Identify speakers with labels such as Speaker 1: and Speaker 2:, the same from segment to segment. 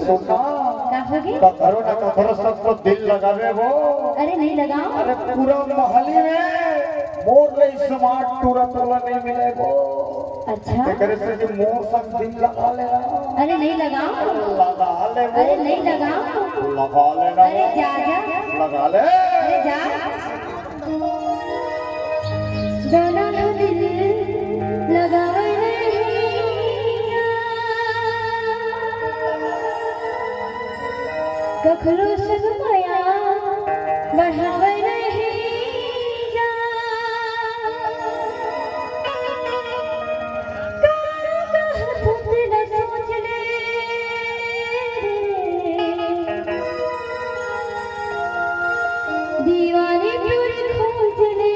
Speaker 1: सुना
Speaker 2: का
Speaker 1: करो ना करो सबको दिल लगावे वो।
Speaker 2: अरे नहीं लगाओ।
Speaker 1: अरे पूरा मोहल्ले में मोर ले स्मार्ट टूरा तोला नहीं मिले वो।
Speaker 2: अच्छा
Speaker 1: करे से कि मोर सब दिल लगा लेना।
Speaker 2: अरे नहीं लगाओ।
Speaker 1: लगा ले वो।
Speaker 2: अरे नहीं लगाओ।
Speaker 1: लगा लेना।
Speaker 2: अरे जा जा
Speaker 1: लगा ले।
Speaker 2: अरे जा दोनों को दिल लगावे कखलो संग माया बढ़ावे नहीं जा कारो कह खुद न सोच ले दीवानी पूरी खोज ले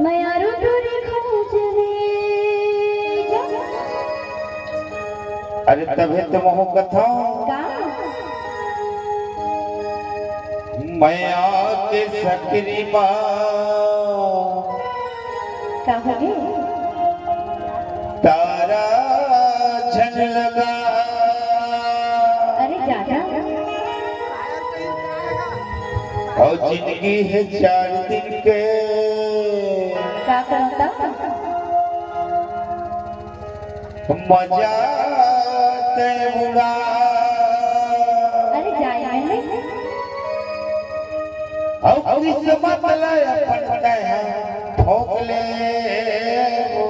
Speaker 2: मयारू पूरी खोज ले
Speaker 1: अरे तभी तो मोह कथा मैं आके सकरी
Speaker 2: कहोगे
Speaker 1: तारा झन लगा।
Speaker 2: अरे जाना
Speaker 1: और जिंदगी है 4 दिन के
Speaker 2: क्या करता
Speaker 1: मजा ते उड़ा।
Speaker 2: अरे जाए मैंने
Speaker 1: और किस्मत ले अपन है ठोक ले वो।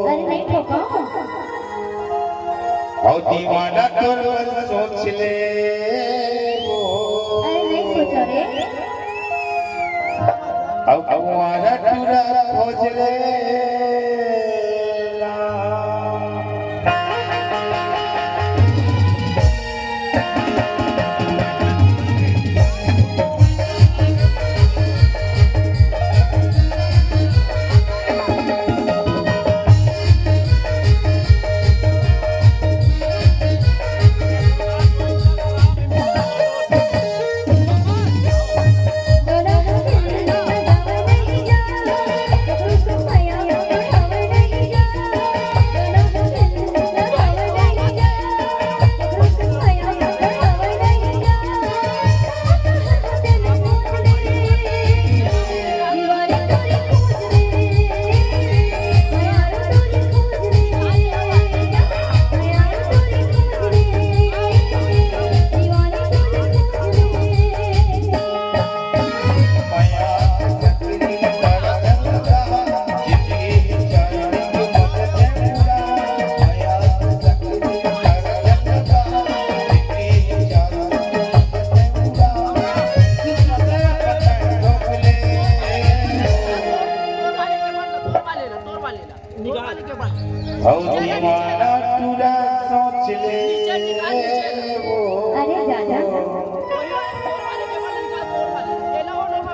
Speaker 2: अरे नहीं ठोको
Speaker 1: और दीवाना तोर पर सोच ले वो।
Speaker 2: अरे नहीं सोचो रे
Speaker 1: और हमारा टूरा खोज ले।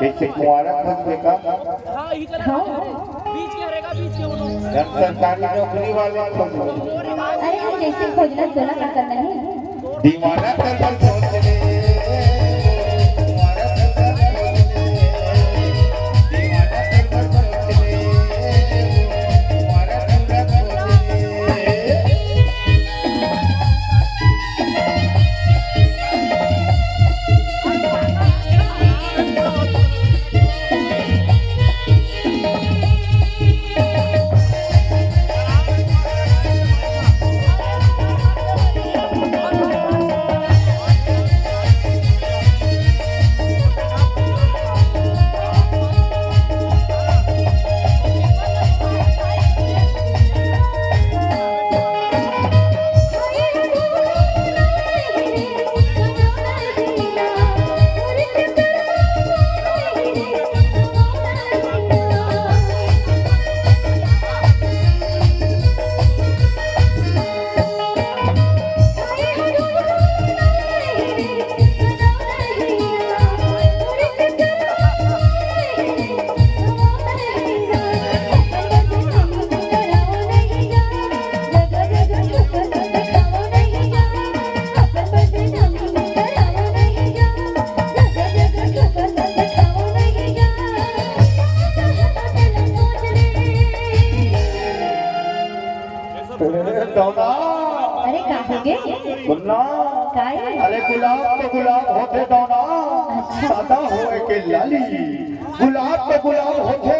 Speaker 1: कैसे कुआरा खोज बेका।
Speaker 3: हां ही करेगा बीच के रहेगा बीच के वो लोग
Speaker 1: सरकारी नौकरी वाले खोज।
Speaker 2: अरे हम जैसे खोजना दोला का करना है
Speaker 1: दीवाना कर खोज ले। सुनना
Speaker 2: काय
Speaker 1: अरे गुलाब तो गुलाब होते तो ना सादा होए के लाली गुलाब तो गुलाब होते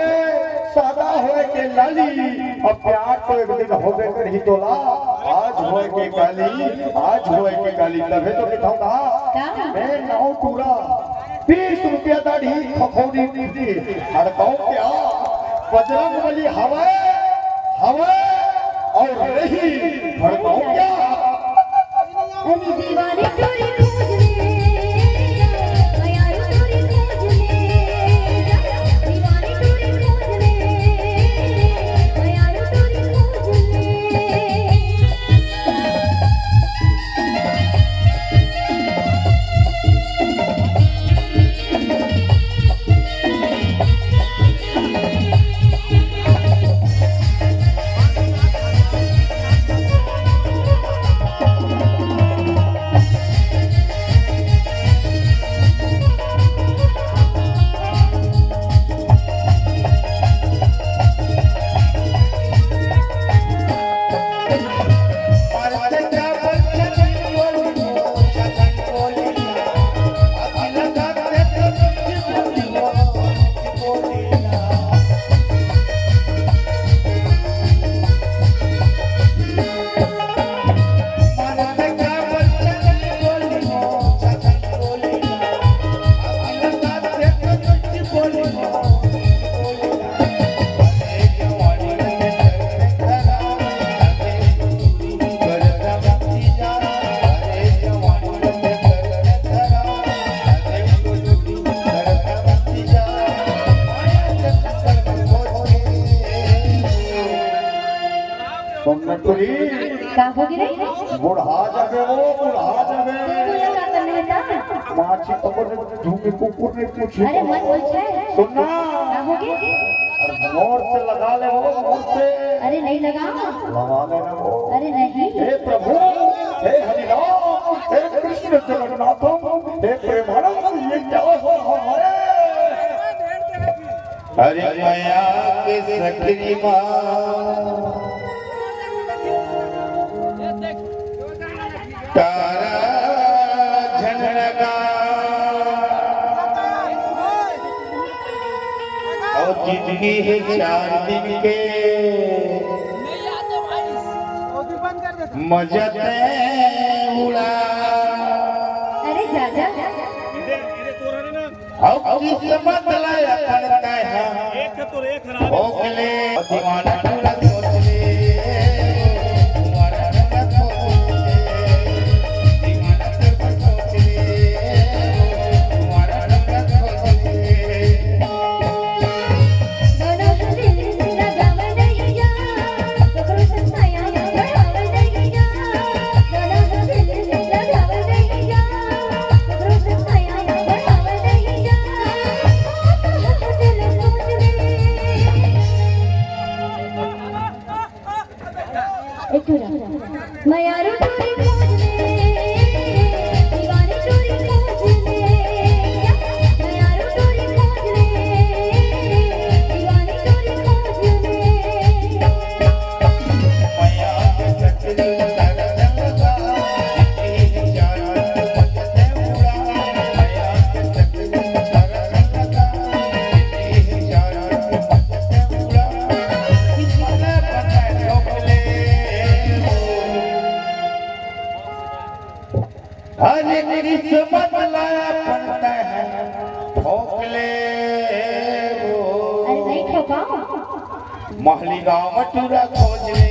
Speaker 1: सादा होए के लाली अब प्यार तो एक दिन होबे कर ही तोला आज होए के गाली तबे तो दिखाऊंगा मैं नाव पूरा 20 रुपया दाढ़ी खखौरी दी हड़काऊ क्या बजरंगबली हवा और रही हड़काऊ क्या
Speaker 2: अरे दीवाने चोरी खोज ले यारो चोरी खोज ले दीवाने चोरी खोज ले यारो चोरी खोज ले का होगी रे
Speaker 1: बुढ़ा जाबे
Speaker 2: बोला का करने था
Speaker 1: माछी तबर झूमे कुकुर ने पूछी
Speaker 2: अरे मत पूछ रे
Speaker 1: सुनना
Speaker 2: का होगी
Speaker 1: मोर से लगा ले वो मोर से
Speaker 2: अरे नहीं लगा
Speaker 1: लेना वो
Speaker 2: अरे नहीं
Speaker 1: हे प्रभु हे हरिनाम हे कृष्ण जगन्नाथ हे प्रेमानंद ये क्या हो रहा है अरे माया के सकरी मां तारा झनका और जिंदगी है 4 दिन के मजते उड़ा
Speaker 2: अरे जा जा
Speaker 1: अब किस्मत लाया करता है ओकले दीवाना टूला सोचले तुम्हारा रंग सोचले दीवाना तेरे सोचले तुम्हारा रंग सोचले
Speaker 2: दोनों दिल लगाव नहीं जा ककरो संसाया बढ़ाव नहीं जा दोनों दिल लगाव नहीं जा ककरो संसाया बढ़ाव नहीं जा दिल सोच ले एक मैं यारो चोरी खोज ले दीवानी चोरी खोज ले मैं यारो चोरी खोज ले दीवानी चोरी खोज ले
Speaker 1: माया के सकरी तारा झनका ये जान मजते उड़ा माया के सकरी तारा झनका ये जान मजते उड़ा किस्मत पता ओकले हरे किस्मत लाया पड़ता है ठोकले
Speaker 2: अरे नहीं ठोका
Speaker 1: महली गाँव मटूरा खोज ले